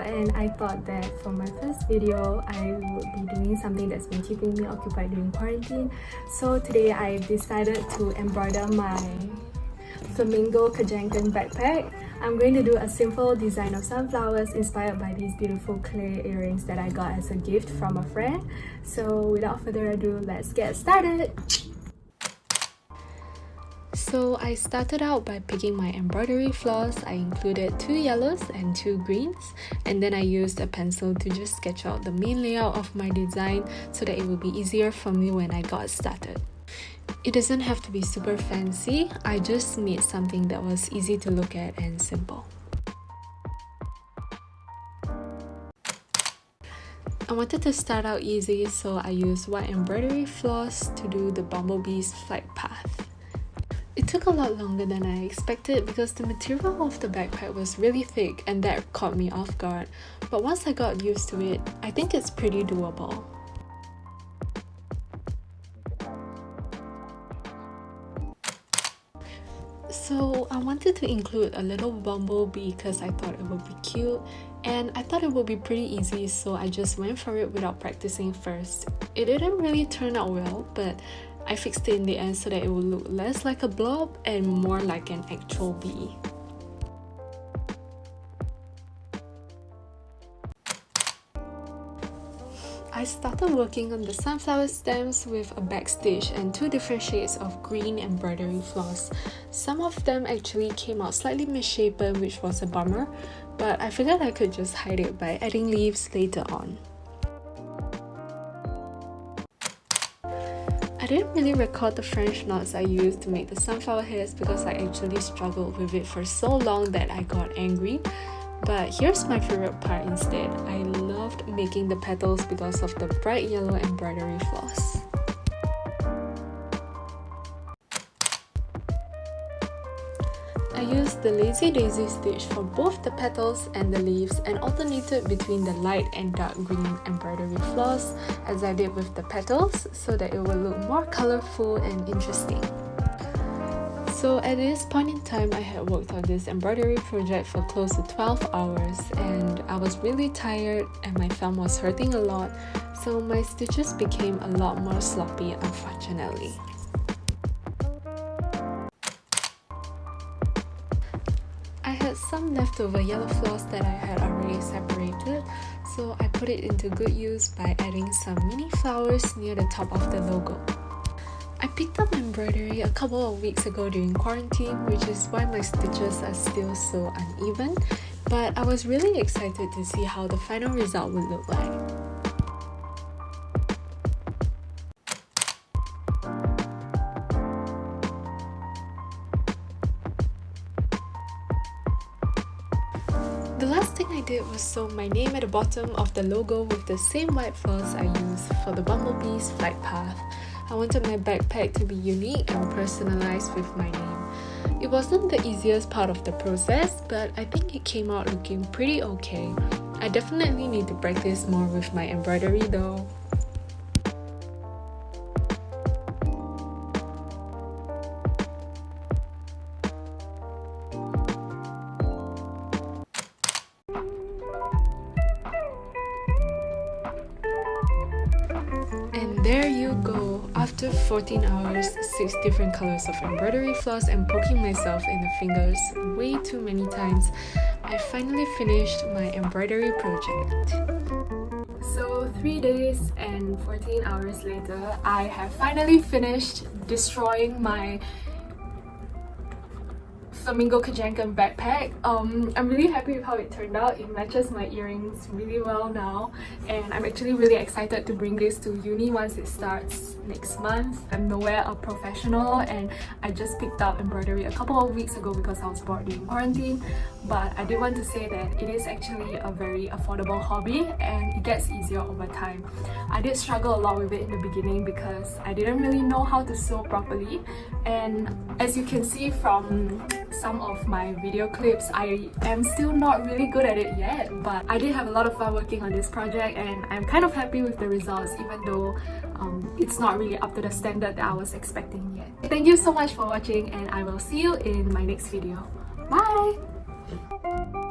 and I thought that for my first video I would be doing something that's been keeping me occupied during quarantine. So today I decided to embroider my flamingo kanken backpack. I'm going to do a simple design of sunflowers inspired by these beautiful clay earrings that I got as a gift from a friend. So without further ado, let's get started! So I started out by picking my embroidery floss. I included 2 yellows and 2 greens, and then I used a pencil to just sketch out the main layout of my design so that it would be easier for me when I got started. It doesn't have to be super fancy, I just made something that was easy to look at and simple. I wanted to start out easy, so I used white embroidery floss to do the bumblebee's flight path. It took a lot longer than I expected because the material of the backpack was really thick and that caught me off guard, but once I got used to it, I think it's pretty doable. So I wanted to include a little bumblebee because I thought it would be cute, and I thought it would be pretty easy, so I just went for it without practicing first. It didn't really turn out well, but I fixed it in the end so that it would look less like a blob and more like an actual bee. I started working on the sunflower stems with a backstitch and 2 different shades of green embroidery floss. Some of them actually came out slightly misshapen, which was a bummer, but I figured I could just hide it by adding leaves later on. I didn't really record the French knots I used to make the sunflower heads because I actually struggled with it for so long that I got angry. But here's my favorite part instead. I loved making the petals because of the bright yellow embroidery floss. I used the Lazy Daisy stitch for both the petals and the leaves and alternated between the light and dark green embroidery floss as I did with the petals so that it would look more colorful and interesting. So at this point in time, I had worked on this embroidery project for close to 12 hours and I was really tired and my thumb was hurting a lot, so my stitches became a lot more sloppy, unfortunately. I had some leftover yellow floss that I had already separated, so I put it into good use by adding some mini flowers near the top of the logo. I picked up embroidery a couple of weeks ago during quarantine, which is why my stitches are still so uneven, but I was really excited to see how the final result would look like. The last thing I did was sew my name at the bottom of the logo with the same white floss I used for the bumblebee's flight path. I wanted my backpack to be unique and personalized with my name. It wasn't the easiest part of the process, but I think it came out looking pretty okay. I definitely need to practice more with my embroidery though. And there you go. After 14 hours, 6 different colors of embroidery floss and poking myself in the fingers way too many times, I finally finished my embroidery project. So 3 days and 14 hours later, I have finally finished destroying my flamingo kanken backpack. I'm really happy with how it turned out. It matches my earrings really well now, and I'm actually really excited to bring this to uni once it starts next month. I'm nowhere a professional and I just picked up embroidery a couple of weeks ago because I was bored during quarantine, but I did want to say that it is actually a very affordable hobby and it gets easier over time. I did struggle a lot with it in the beginning because I didn't really know how to sew properly, and as you can see from some of my video clips, I am still not really good at it yet, but I did have a lot of fun working on this project and I'm kind of happy with the results, even though it's not really up to the standard that I was expecting yet. Thank you so much for watching and I will see you in my next video. Bye!